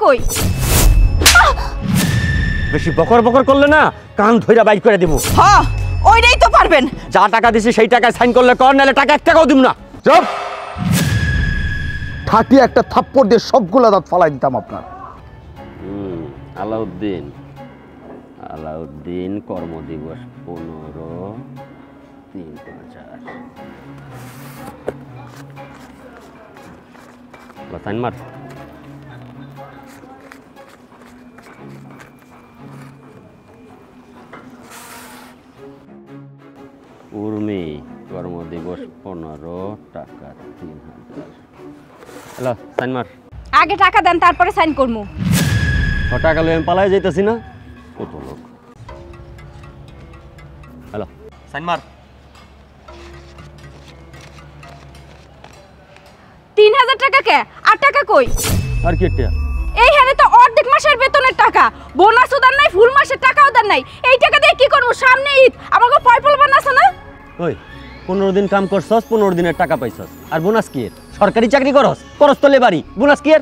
কই? বেশি বকর বকর করলে না কান ধইরা বাইর করে দেব। হ্যাঁ ওইটাই তো পারবেন। যা টাকা দিছি সেই টাকায় সাইন করলে কর, নাহলে টাকা 1 টাকাও দিব না। চুপ! ঠাটিয়ে একটা থাপ্পড় দিয়ে সবগুলা দাঁত ফালাই দিতাম আপনার। আলাউদ্দিন আলাউদ্দিন কর্মদিবস 15/3/2000। সাইন মার। উর্মি কর্মদিবস 15 টাকা 3000। হ্যালো সাইন মার। আগে টাকা দেন তারপরে সাইন করমু। টাকা লয়ে আমি পালাই যাইতেছি না, কত লোক। হ্যালো সাইন মার। 3000 টাকা কে? আর টাকা কই? আর কি এটা? এইখানে তো অর্ধেক মাসের বেতনের টাকা, বোনাসও দেন নাই, ফুল মাসের টাকাও দেন নাই। এই টাকা দিয়ে কি করব? সামনে ঈদ, আমাকে পয়পল বানাছে না? ওই 15 দিন কাম করছস, 15 দিনের টাকা পাইছস, আর বোনাস কি এর? সরকারি চাকরি করস তো লেবারি, বোনাস কি এর?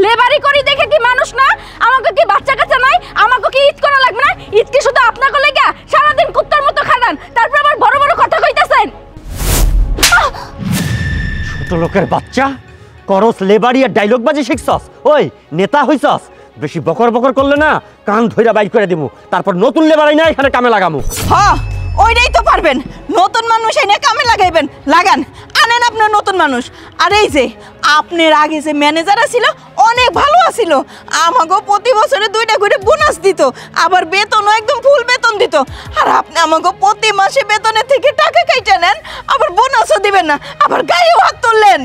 লেবারি করি দেখে কি মানুষ না? আমাকে কি বাচ্চা কাচ্চা নাই? আমাকে কি ঈদ করা লাগবে না? ঈদ কি শুধু আপনাকে লাগা? সারাদিন কুত্তার মতো খাদান, তারপর আবার বড় বড় কথা কইতাছেন। ছোট লোকের বাচ্চা, করস লেবারি আর ডায়লগ বাজি শিখছস? ওই নেতা হইছস? বেশি বকর বকর করলে না কান ধইরা বাইর করে দেব, তারপর নতুন লেবারি না এখানে কামে লাগামু। হ্যাঁ ওইটাই তো পারবেন। নতুন মানুষ এনে কামে লাগাইবেন, লাগান, আনেন আপনার নতুন মানুষ। আর এই যে আপনার আগে যে ম্যানেজার ছিল অনেক ভালো আছিল, আমাকে প্রতি বছরে 2টা করে বোনাস দিত, আবার বেতনও একদম ফুল বেতন দিত। আর আপনি আমাকে প্রতি মাসে বেতনের থেকে টাকা কাইটা নেন, আবার বোনাসও দিবেন না, আবার গায়েও হাত তুললেন।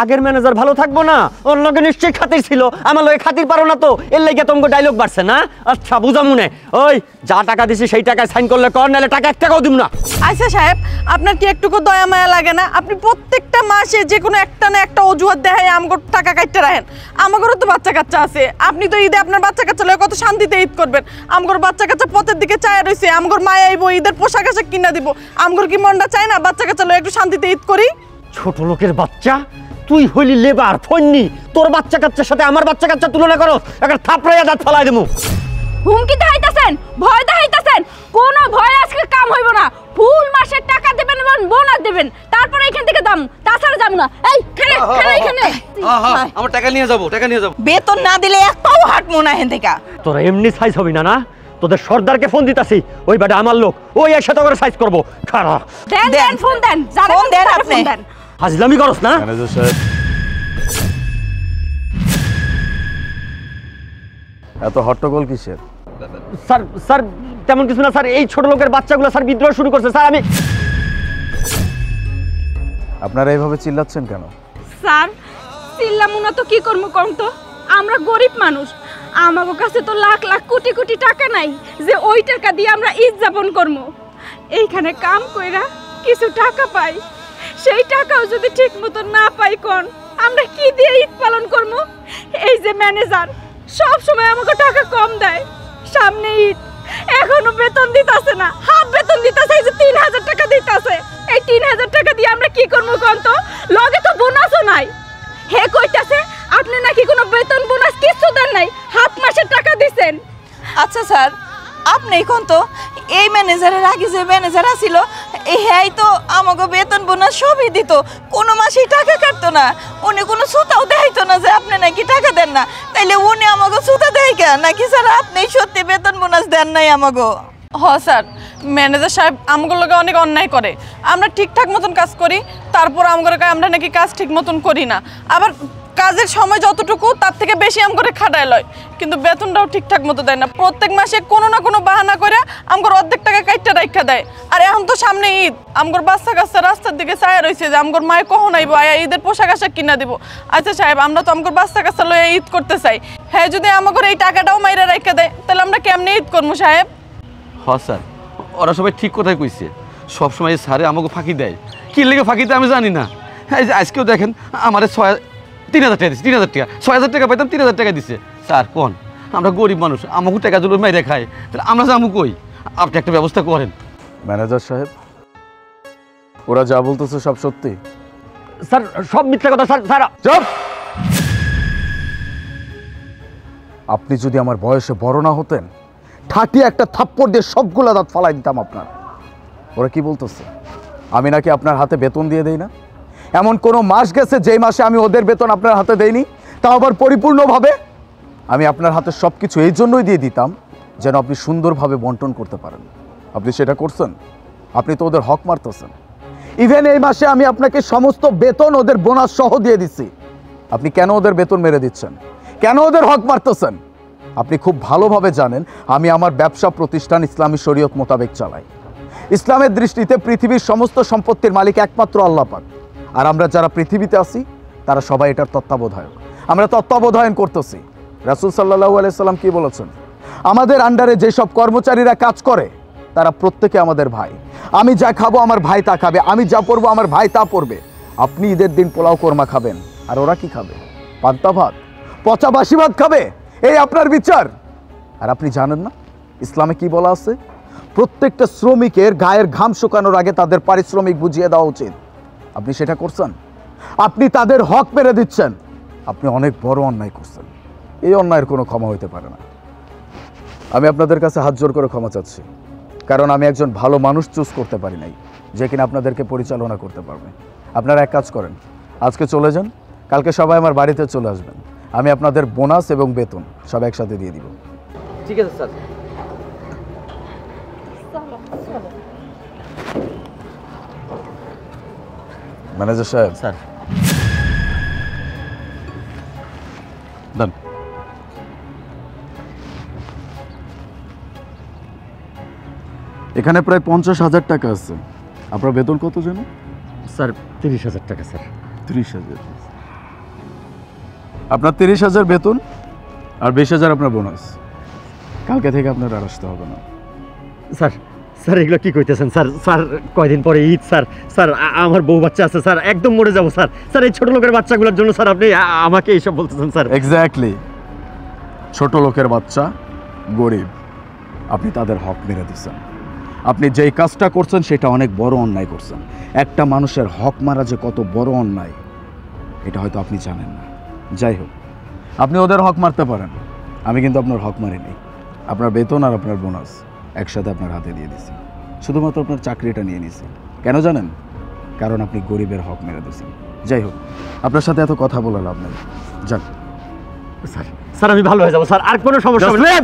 আগের ম্যানেজার ভালো থাকবো না? ওর লগে নিশ্চয়ই খাতির ছিল, আমার লগে খাতির পারো না তো, এর লাগে তোমাকে ডায়লগ বাড়ছে না? আচ্ছা বুঝা মনে। ওই যা টাকা দিছি সেই টাকায় সাইন করলে কর, নাহলে টাকা 1 টাকাও দিব না। আচ্ছা সাহেব, আপনার কি একটুকু দয়া মায়া লাগে না? আপনি প্রত্যেকটা মাসে যে কোনো একটা না একটা অজুহাত দেখায় আমাকে টাকা কাটতে রাখেন। আমাদেরও তো বাচ্চা কাচ্চা আছে, আপনি তো ঈদে আপনার বাচ্চা কাচ্চা লয়ে কত শান্তিতে ঈদ করবেন। আমাদের বাচ্চা কাচ্চা পথের দিকে চায় রয়েছে, আমাদের মায়া আইব, ঈদের পোশাক আশাক কিনা দিব। আমাদের কি মনটা চায় না বাচ্চা কাচ্চা লয়ে একটু শান্তিতে ঈদ করি? ছোট লোকের বাচ্চা, তুই হইলি লেবার ফন্নি, তোর বাচ্চা কাচ্চার সাথে আমার বাচ্চা কাচ্চা তুলনা করো, একটা থাপড়াইয়া দাঁত ফালাই দেবো। হুমকি দেখাইতাছেন, ভয় দেখাইতাছেন, কোনো ভয় আজকে কাম হইব না। ফুল মাসের টাকা দেবেন এবং বোনাস দেবেন, তারপর এখান থেকে দাম, তাছাড়া যাব না। এই খেলে খেলে এখানে। আমার টাকা নিয়ে যাব, টাকা নিয়ে যাব। বেতন না দিলে এক পাও হাঁটবো না এখান থেকে। তোরা এমনি সাইজ হবি না না? তোদের সর্দারকে ফোন দিতাছি, ওই বেটা আমার লোক, ওই একসাথে করে সাইজ করবো। খারাপ দেন দেন ফোন দেন, ফোন দেন আপনি। হাজলামি করস না? ম্যানেজার সাহেব, এত হট্টগোল কিসের? স্যার স্যার তেমন কিছু না স্যার, এই ছোট লোকের বাচ্চাগুলো স্যার বিদ্রোহ শুরু করছে স্যার। আমি আপনারা এইভাবে চিল্লাচ্ছেন কেন? স্যার চিল্লামু না তো কি করবো কম তো? আমরা গরিব মানুষ, আমার কাছে তো লাখ লাখ কোটি কোটি টাকা নাই যে ওই টাকা দিয়ে আমরা ঈদ যাপন করবো। এইখানে কাম কইরা কিছু টাকা পাই, সেই টাকাও যদি ঠিক মতো না পাই কোন আমরা কি দিয়ে ঈদ পালন করবো? এই যে ম্যানেজার সব সময় আমাকে টাকা কম দেয়, সামনে ঈদ, এখনো বেতন দিতাছে না, হাফ বেতন দিতাছে, এই যে 3000 টাকা দিতাছে। এই 3000 টাকা দিয়ে আমরা কি করবো কোন তো? লগে তো বোনাসও নাই। হে কইতাছে আপনি নাকি কোনো বেতন বোনাস কিছু দেন নাই, হাফ মাসের টাকা দিছেন। আচ্ছা স্যার, আপনি কোন তো এই ম্যানেজারের আগে যে ম্যানেজার ছিল এই তো আমাকে বেতন বোনাস সবই দিত, কোনো মাসেই টাকা কাটতো না, উনি কোনো সুতাও দেখাইতো না যে আপনি নাকি টাকা দেন না। তাইলে উনি আমাকে সুতা দেয় কেন? নাকি স্যার আপনি সত্যি বেতন বোনাস দেন নাই আমাকে? হ স্যার, ম্যানেজার সাহেব আমাদের লোকে অনেক অন্যায় করে। আমরা ঠিকঠাক মতন কাজ করি, তারপর আমরা নাকি কাজ ঠিক মতন করি না, আবার কাজের সময় যতটুকু তার থেকে বেশি করে খাটায় লয়, কিন্তু বেতনটাও ঠিকঠাক মতো দেয় না। প্রত্যেক মাসে কোনো না কোনো বাহানা করে আমার অর্ধেক টাকা কাইটটা রাখা দেয়। আর এখন তো সামনে ঈদ, আমার বাচ্চা কাচ্চা রাস্তার দিকে চায়া রয়েছে যে আমার মায়ে কখন আইব, আয়া ঈদের পোশাক আশাক কিনা দিব। আচ্ছা সাহেব, আমরা তো আমার বাচ্চা কাচ্চা লয়ে ঈদ করতে চাই, হ্যাঁ যদি আমাকে এই টাকাটাও মাইরা রাখা দেয় তাহলে আমরা কেমনে ঈদ করবো সাহেব? হ্যাঁ স্যার, ওরা সবাই ঠিক কথাই কইছে, সবসময় স্যারে আমাকে ফাঁকি দেয়। কি লেগে ফাঁকি দেয় আমি জানি না। হ্যাঁ এই যে আজকেও দেখেন আমার 3000 টাকা দিচ্ছে, 3000 টাকা, 6000 টাকা পাইতাম, 3000 টাকা দিচ্ছে। স্যার কোন আমরা গরিব মানুষ, আমাকে টাকা জন্য মেরে খায়, তাহলে আমরা যাবো কই? আপনি একটা ব্যবস্থা করেন। ম্যানেজার সাহেব, ওরা যা বলতেছে সব সত্যি? স্যার সব মিথ্যা কথা স্যার। স্যার চুপ! আপনি যদি আমার বয়সে বড় না হতেন, ঠাটিয়ে একটা থাপ্পড় দিয়ে সবগুলো দাঁত ফালাই দিতাম আপনার। ওরা কি বলতেছে আমি নাকি আপনার হাতে বেতন দিয়ে দেই না? এমন কোনো মাস গেছে যেই মাসে আমি ওদের বেতন আপনার হাতে দেইনি, তাও আবার পরিপূর্ণভাবে। আমি আপনার হাতে সব কিছু এই জন্যই দিয়ে দিতাম যেন আপনি সুন্দরভাবে বন্টন করতে পারেন। আপনি সেটা করছেন? আপনি তো ওদের হক মারতেছেন। ইভেন এই মাসে আমি আপনাকে সমস্ত বেতন ওদের বোনাস সহ দিয়ে দিচ্ছি। আপনি কেন ওদের বেতন মেরে দিচ্ছেন? কেন ওদের হক মারতেছেন? আপনি খুব ভালোভাবে জানেন আমি আমার ব্যবসা প্রতিষ্ঠান ইসলামী শরীয়ত মোতাবেক চালাই। ইসলামের দৃষ্টিতে পৃথিবীর সমস্ত সম্পত্তির মালিক একমাত্র আল্লাহ পাক। আর আমরা যারা পৃথিবীতে আছি তারা সবাই এটার তত্ত্বাবধায়ক। আমরা তত্ত্বাবধায়ন করতেছি। রাসূল সাল্লাল্লাহু আলাইহি সাল্লাম কি বলেছেন? আমাদের আন্ডারে যেসব কর্মচারীরা কাজ করে তারা প্রত্যেকে আমাদের ভাই। আমি যা খাবো আমার ভাই তা খাবে, আমি যা পরবো আমার ভাই তা পরবে। আপনি ঈদের দিন পোলাও কোরমা খাবেন, আর ওরা কি খাবে? পান্তা ভাত, পচা বাসি ভাত খাবে। এই আপনার বিচার? আর আপনি জানেন না ইসলামে কি বলা আছে? প্রত্যেকটা শ্রমিকের গায়ের ঘাম শুকানোর আগে তাদের পারিশ্রমিক বুঝিয়ে দেওয়া উচিত। আপনি সেটা করছেন? আপনি তাদের হক মেরে দিচ্ছেন। আপনি অনেক বড় অন্যায় করছেন। এই অন্যায়ের কোনো ক্ষমা হইতে পারে না। আমি আপনাদের কাছে হাত জোর করে ক্ষমা চাচ্ছি, কারণ আমি একজন ভালো মানুষ চুজ করতে পারি নাই যে কিনা আপনাদেরকে পরিচালনা করতে পারবে। আপনারা এক কাজ করেন, আজকে চলে যান, কালকে সবাই আমার বাড়িতে চলে আসবেন। আমি আপনাদের বোনাস এবং বেতন সব একসাথে দিয়ে দিব। ঠিক আছে স্যার। ম্যানেজার সাহেব, স্যার দেন। এখানে প্রায় 50,000 টাকা আছে। আপনার বেতন কত যেন? স্যার 30,000 টাকা স্যার। 30,000। আপনার 30,000 বেতন আর 20,000 আপনার বোনাস। কালকে থেকে আপনার আর আসতে হবে না। স্যার স্যার এগুলো কি কইতেছেন স্যার? স্যার কয়দিন পরে ঈদ স্যার। স্যার আমার বউ বাচ্চা আছে স্যার, একদম মরে যাবো স্যার। স্যার এই ছোট লোকের বাচ্চাগুলোর জন্য স্যার আপনি আমাকে এইসব বলতেছেন স্যার? এক্স্যাক্টলি, ছোট লোকের বাচ্চা, গরিব, আপনি তাদের হক মেরে দিচ্ছেন। আপনি যেই কাজটা করছেন সেটা অনেক বড় অন্যায় করছেন। একটা মানুষের হক মারা যে কত বড় অন্যায় এটা হয়তো আপনি জানেন না। যাই হোক, আপনি ওদের হক মারতে পারেন, আমি কিন্তু আপনার হক মারিনি। আপনার বেতন আর আপনার বোনাস একসাথে আপনার হাতে দিয়ে দিছি। শুধুমাত্র আপনার চাকরিটা নিয়ে নিছি। কেন জানেন? কারণ আপনি গরিবের হক মেরে দিয়েছেন। যাই হোক, আপনার সাথে এত কথা বলে লাভ নেই, যান। স্যার স্যার আমি ভালো হয়ে যাবো স্যার, আর কোনো সমস্যা হবে না।